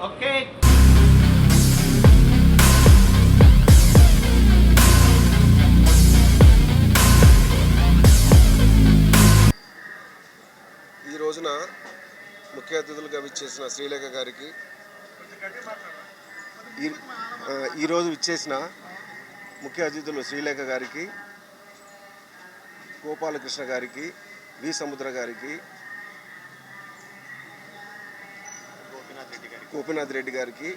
Okay. ఈ రోజున ముఖ్య అతిథులుగా విచ్చేసిన శ్రీలేఖ గారికి, ఈరోజు విచ్చేసిన ముఖ్య అతిథులు శ్రీలేఖ గారికి, గోపాలకృష్ణ గారికి, వి సముద్ర గారికి, గోపీనాథ్ రెడ్డి గారికి,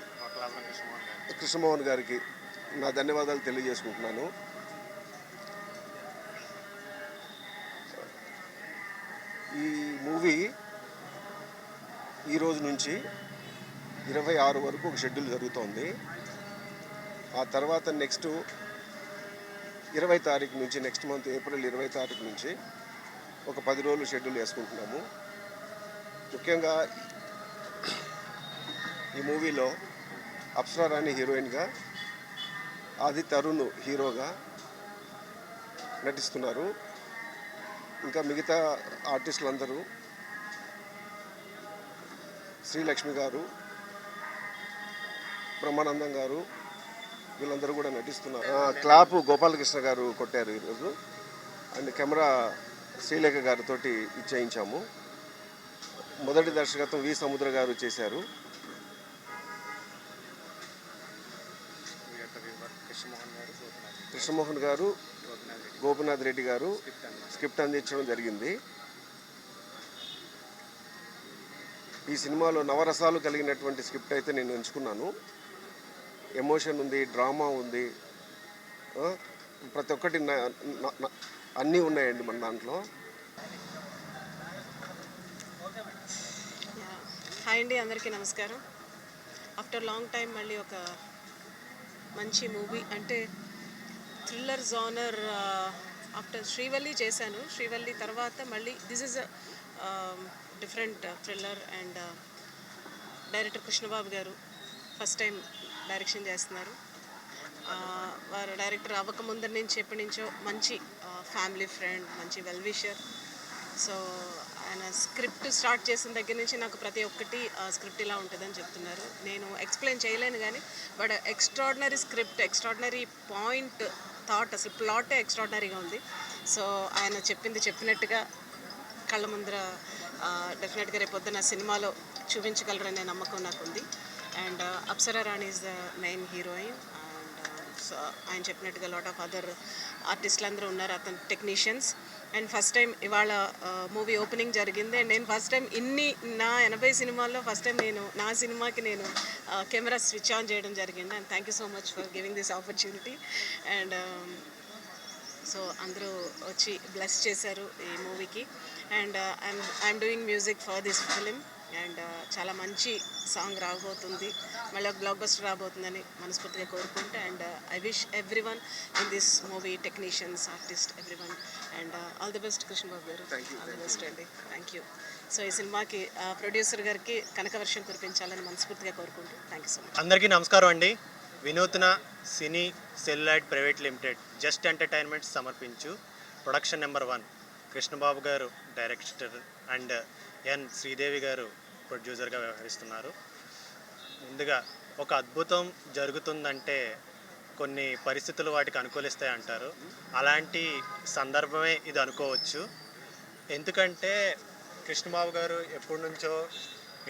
కృష్ణమోహన్ గారికి నా ధన్యవాదాలు తెలియజేసుకుంటున్నాను. ఈ మూవీ ఈరోజు నుంచి 26 వరకు ఒక షెడ్యూల్ జరుగుతోంది. ఆ తర్వాత నెక్స్ట్ 20 తారీఖు నుంచి, నెక్స్ట్ మంత్ ఏప్రిల్ 20 తారీఖు నుంచి ఒక 10 రోజులు షెడ్యూల్ వేసుకుంటున్నాము. ముఖ్యంగా ఈ మూవీలో అప్సరా రాణి హీరోయిన్గా, ఆది తరుణ్ హీరోగా నటిస్తున్నారు. ఇంకా మిగతా ఆర్టిస్టులందరూ శ్రీలక్ష్మి గారు, బ్రహ్మానందం గారు, వీళ్ళందరూ కూడా నటిస్తున్నారు. క్లాప్ గోపాలకృష్ణ గారు కొట్టారు ఈరోజు. అండ్ కెమెరా శ్రీలేఖ గారితో ఇచ్చేయించాము. మొదటి దర్శకత్వం వి సముద్ర గారు చేశారు. కృష్ణమోహన్ గారు, గోపీనాథ్ రెడ్డి గారు స్క్రిప్ట్ అందించడం జరిగింది. ఈ సినిమాలో నవరసాలు కలిగినటువంటి స్క్రిప్ట్ అయితే నేను ఎంచుకున్నాను. ఎమోషన్ ఉంది, డ్రామా ఉంది, ప్రతి ఒక్కటి అన్నీ ఉన్నాయండి మన దాంట్లో. హాయ్ అండి, అందరికీ నమస్కారం. ఆఫ్టర్ లాంగ్ టైం మళ్ళీ ఒక మంచి మూవీ, అంటే థ్రిల్లర్ జానర్. ఆఫ్టర్ శ్రీవల్లి చేశాను. శ్రీవల్లి తర్వాత మళ్ళీ this is different thriller. And director Krishnababu గారు ఫస్ట్ టైం డైరెక్షన్ చేస్తున్నారు. వారు డైరెక్టర్ అవ్వకముందరి నుంచి ఎప్పటి నుంచో మంచి ఫ్యామిలీ ఫ్రెండ్, మంచి వెల్ విషర్. సో ఆయన స్క్రిప్ట్ స్టార్ట్ చేసిన దగ్గర నుంచి నాకు ప్రతి ఒక్కటి స్క్రిప్ట్ ఇలా ఉంటుందని చెప్తున్నారు. నేను ఎక్స్ప్లెయిన్ చేయలేను కానీ, but extraordinary script, extraordinary point, thought, అసలు ప్లాటే ఎక్స్ట్రాడినరీగా ఉంది. సో ఆయన చెప్పింది చెప్పినట్టుగా కళ్ళ ముందర డెఫినెట్గా రేపొద్దున సినిమాలో చూపించగలరనే నమ్మకం నాకు ఉంది. And Apsara Rani is the main heroine. And so ఆయన చెప్పినట్టుగా లాట్ ఆఫ్ అదర్ ఆర్టిస్టులు అందరూ ఉన్నారు, అతని టెక్నీషియన్స్. అండ్ ఫస్ట్ టైం ఇవాళ మూవీ ఓపెనింగ్ జరిగింది. అండ్ నేను ఫస్ట్ టైం నా 80 సినిమాల్లో ఫస్ట్ టైం నా సినిమాకి నేను కెమెరా స్విచ్ ఆన్ చేయడం జరిగింది. And thank you so much for giving this opportunity. And so అందరూ వచ్చి బ్లెస్ చేశారు ఈ మూవీకి. And I'm doing music for this film. And చాలా మంచి సాంగ్ రాబోతుంది, మళ్ళీ ఒక బ్లాక్ బస్టర్ రాబోతుందని మనస్ఫూర్తిగా కోరుకుంటే. And I wish every one in this movie, technicians, artist, every one. And all the best Krishnababu గారు, ఆల్ ది బెస్ట్ అండి. Thank you. సో ఈ సినిమాకి ప్రొడ్యూసర్ గారికి కనకవర్షం కురిపించాలని మనస్ఫూర్తిగా కోరుకుంటూ థ్యాంక్ యూ సో మచ్. అందరికీ నమస్కారం అండి. Vinoothna cine celluloid private limited just entertainment సమర్పించు ప్రొడక్షన్ నెంబర్ 1 కృష్ణబాబు గారు డైరెక్టర్ అండ్ ఎన్ శ్రీదేవి గారు ప్రొడ్యూసర్గా వ్యవహరిస్తున్నారు. ముందుగా ఒక అద్భుతం జరుగుతుందంటే కొన్ని పరిస్థితులు వాటికి అనుకూలిస్తాయి అంటారు. అలాంటి సందర్భమే ఇది అనుకోవచ్చు. ఎందుకంటే కృష్ణబాబు గారు ఎప్పటి నుంచో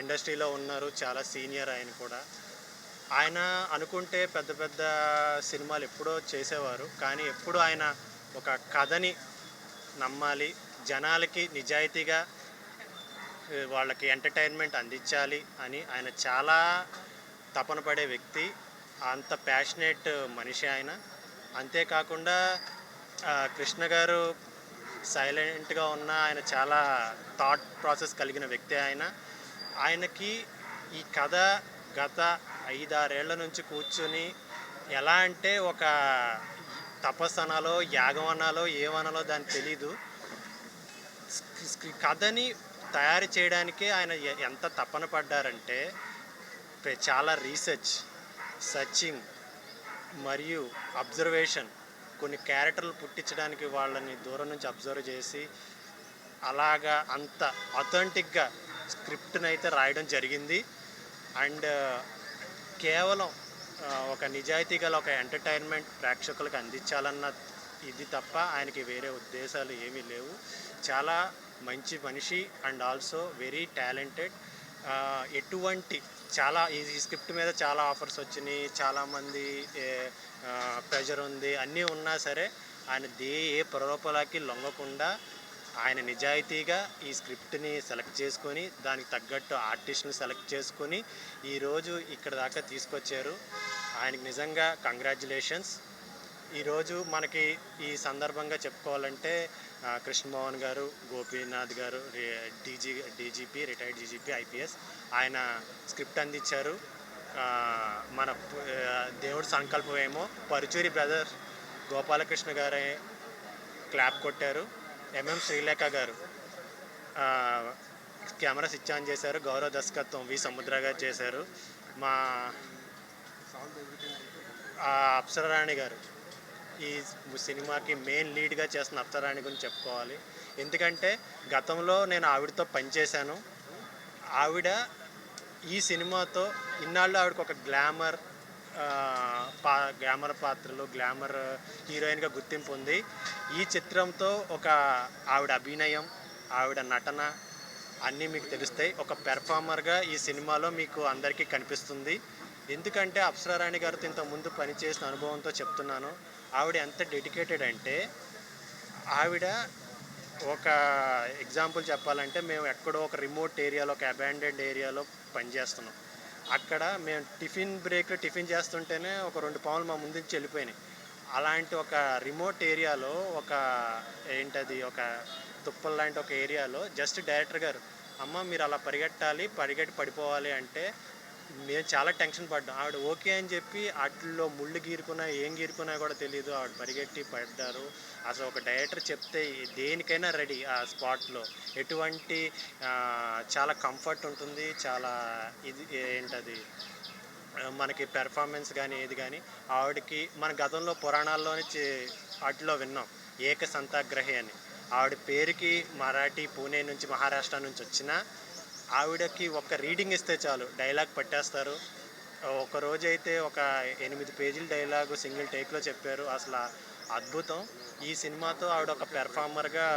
ఇండస్ట్రీలో ఉన్నారు, చాలా సీనియర్. ఆయన కూడా ఆయన అనుకుంటే పెద్ద పెద్ద సినిమాలు ఎప్పుడో చేసేవారు, కానీ ఎప్పుడు ఆయన ఒక కథని నమ్మాలి, జనాలకి నిజాయితీగా వాళ్ళకి ఎంటర్టైన్మెంట్ అందించాలి అని ఆయన చాలా తపన పడే వ్యక్తి. అంత ప్యాషనేట్ మనిషి ఆయన. అంతేకాకుండా కృష్ణ గారు సైలెంట్గా ఉన్న ఆయన చాలా థాట్ ప్రాసెస్ కలిగిన వ్యక్తి. ఆయనకి ఈ కథ గత 5-6 ఏళ్ల నుంచి కూర్చొని ఎలా అంటే ఒక తపస్సు అనాలో, యాగం అనాలో, ఏమనాలో దానికి తెలీదు. కథని తయారు చేయడానికే ఆయన ఎంత తపన పడ్డారంటే చాలా రీసెర్చ్, సర్చింగ్ మరియు అబ్జర్వేషన్, కొన్ని క్యారెక్టర్లు పుట్టించడానికి వాళ్ళని దూరం నుంచి అబ్జర్వ్ చేసి అలాగా అంత అథెంటిక్గా స్క్రిప్ట్ని అయితే రాయడం జరిగింది. అండ్ కేవలం ఒక నిజాయితీ గల ఒక ఎంటర్టైన్మెంట్ ప్రేక్షకులకు అందించాలన్న ఇది తప్ప ఆయనకి వేరే ఉద్దేశాలు ఏమీ లేవు. చాలా మంచి మనిషి అండ్ ఆల్సో వెరీ టాలెంటెడ్. ఎటువంటి చాలా ఈ స్క్రిప్ట్ మీద చాలా ఆఫర్స్ వచ్చినాయి, చాలామంది ప్రెషర్ ఉంది, అన్నీ ఉన్నా సరే ఆయన ఏ ప్రలోభాలకి లొంగకుండా ఆయన నిజాయితీగా ఈ స్క్రిప్ట్ని సెలెక్ట్ చేసుకొని దానికి తగ్గట్టు ఆర్టిస్ట్ని సెలెక్ట్ చేసుకొని ఈరోజు ఇక్కడ దాకా తీసుకొచ్చారు. ఆయనకి నిజంగా కంగ్రాచ్యులేషన్స్. ఈరోజు మనకి ఈ సందర్భంగా చెప్పుకోవాలంటే కృష్ణమోహన్ గారు, గోపీనాథ్ గారు, డీజీపీ, రిటైర్డ్ డీజీపీ ఐపీఎస్, ఆయన స్క్రిప్ట్ అందించారు. మన దేవుడి సంకల్పం ఏమో పరుచూరి బ్రదర్ గోపాలకృష్ణ గారే క్లాప్ కొట్టారు. ఎంఎం శ్రీలేఖ గారు కెమెరా స్విచ్ ఆన్ చేశారు. గౌరవ దర్శకత్వం వి సముద్ర గారు చేశారు. మా అప్సరారాణి గారు ఈ సినిమాకి మెయిన్ లీడ్గా చేస్తున్న అప్సరారాణి గురించి చెప్పుకోవాలి. ఎందుకంటే గతంలో నేను ఆవిడతో పనిచేశాను. ఆవిడ ఈ సినిమాతో ఇన్నాళ్ళు ఆవిడకు ఒక గ్లామర్ పాత్రలు, గ్లామర్ హీరోయిన్గా గుర్తింపు ఉంది. ఈ చిత్రంతో ఒక ఆవిడ అభినయం, ఆవిడ నటన అన్నీ మీకు తెలుస్తాయి. ఒక పెర్ఫార్మర్గా ఈ సినిమాలో మీకు అందరికీ కనిపిస్తుంది. ఎందుకంటే అప్సరారాణి గారితో ఇంతకుముందు పనిచేసిన అనుభవంతో చెప్తున్నాను. ఆవిడ ఎంత డెడికేటెడ్ అంటే, ఆవిడ ఒక ఎగ్జాంపుల్ చెప్పాలంటే, మేము ఎక్కడో ఒక రిమోట్ ఏరియాలో, ఒక అబాండెడ్ ఏరియాలో పనిచేస్తున్నాం. అక్కడ మేము టిఫిన్ చేస్తుంటేనే ఒక 2 పాములు మా ముందు నుంచి వెళ్ళిపోయినాయి. అలాంటి ఒక రిమోట్ ఏరియాలో ఒక తుప్పల్ లాంటి ఒక ఏరియాలో జస్ట్ డైరెక్టర్ గారు, అమ్మ మీరు అలా పరిగెట్టి పడిపోవాలి అంటే మేము చాలా టెన్షన్ పడ్డాం. ఆవిడ ఓకే అని చెప్పి వాటిల్లో ముళ్ళు గీరుకున్నా ఏం గీరుకున్నా కూడా తెలియదు, ఆవిడ పరిగెట్టి పడ్డారు. అసలు ఒక డైరెక్టర్ చెప్తే దేనికైనా రెడీ ఆ స్పాట్లో. ఎటువంటి చాలా కంఫర్ట్ ఉంటుంది. చాలా మనకి పెర్ఫార్మెన్స్ కానీ ఏది కానీ ఆవిడకి మన గతంలో పురాణాల్లోని వాటిలో విన్నాం ఏక సంతాగ్రహి అని. ఆవిడ పేరుకి మరాఠీ, పూణే నుంచి, మహారాష్ట్ర నుంచి వచ్చిన ఆవిడకి ఒక రీడింగ్ ఇస్తే చాలు డైలాగ్ పట్టేస్తారు. ఒక రోజు అయితే ఒక 8 పేజీల డైలాగు సింగిల్ టేక్లో చెప్పారు. అసలు అద్భుతం. ఈ సినిమాతో ఆవిడ ఒక పెర్ఫార్మర్గా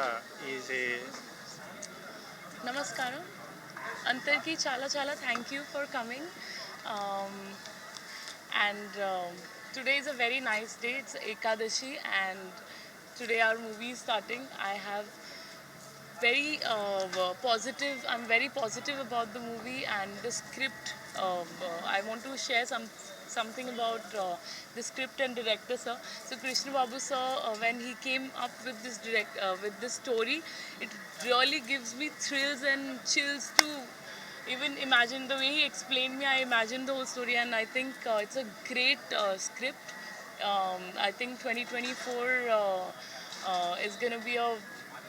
నమస్కారం అందరికీ. చాలా చాలా thank you for coming. And today is a very nice day. It's Ekadashi and today our movie is starting. I have very positive. I'm very positive about the movie and the script. I want to share something about the script and director, sir. So Krishna Babu sir, when he came up with this story, it really gives me thrills and chills to even imagine. The way he explained me, I imagined the whole story, and I think it's a great script. I think 2024 is going to be a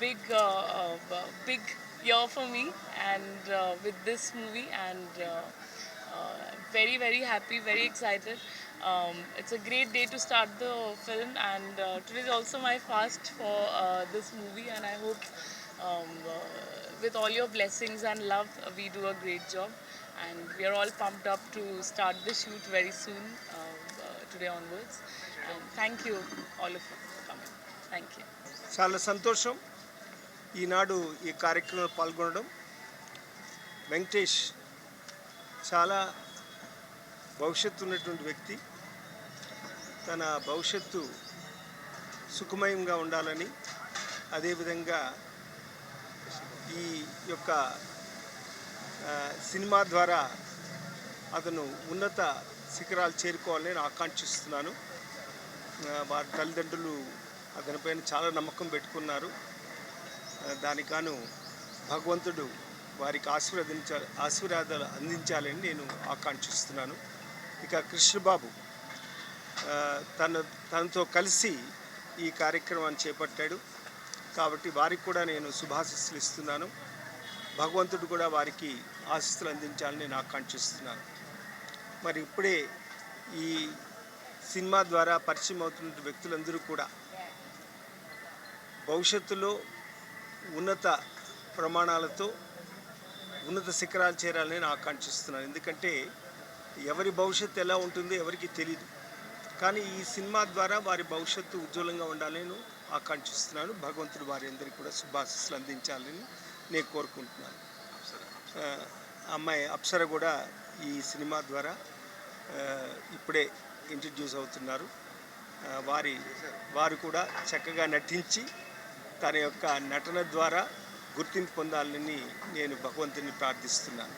big year for me, and with this movie, and very very happy, very excited. It's a great day to start the film, and today is also my fast for this movie, and I hope with all your blessings and love we do a great job, and we are all pumped up to start the shoot very soon, today onwards. And thank you all of you for coming. Thank you. చాలా సంతోషం ఈనాడు ఈ కార్యక్రమంలో పాల్గొనడం. వెంకటేష్ చాలా భవిష్యత్తు ఉన్నటువంటి వ్యక్తి. తన భవిష్యత్తు సుఖమయంగా ఉండాలని, అదేవిధంగా ఈ యొక్క సినిమా ద్వారా అతను ఉన్నత శిఖరాలు చేరుకోవాలని నేను ఆకాంక్షిస్తున్నాను. వారి తల్లిదండ్రులు అతనిపైన చాలా నమ్మకం పెట్టుకున్నారు. దానికి గాను భగవంతుడు వారికి ఆశీర్వాదాలు అందించాలని నేను ఆకాంక్షిస్తున్నాను. ఇక కృష్ణబాబు తనతో కలిసి ఈ కార్యక్రమాన్ని చేపట్టాడు కాబట్టి వారికి కూడా నేను శుభాశీస్సులు ఇస్తున్నాను. భగవంతుడు కూడా వారికి ఆశీస్సులు అందించాలని నేను ఆకాంక్షిస్తున్నాను. మరి ఇప్పుడే ఈ సినిమా ద్వారా పరిచయం అవుతున్న వ్యక్తులందరూ కూడా భవిష్యత్తులో ఉన్నత ప్రమాణాలతో ఉన్నత శిఖరాలు చేరాలని నేను ఆకాంక్షిస్తున్నాను. ఎందుకంటే ఎవరి భవిష్యత్తు ఎలా ఉంటుందో ఎవరికి తెలియదు. కానీ ఈ సినిమా ద్వారా వారి భవిష్యత్తు ఉజ్వలంగా ఉండాలని ఆకాంక్షిస్తున్నాను. భగవంతుడు వారి అందరికీ కూడా శుభాశీస్సులు అందించాలని నేను కోరుకుంటున్నాను. అమ్మాయి అప్సర కూడా ఈ సినిమా ద్వారా ఇప్పుడే ఇంట్రడ్యూస్ అవుతున్నారు. వారు కూడా చక్కగా నటించి తన యొక్క నటన ద్వారా గుర్తింపు పొందాలని నేను భగవంతుని ప్రార్థిస్తున్నాను.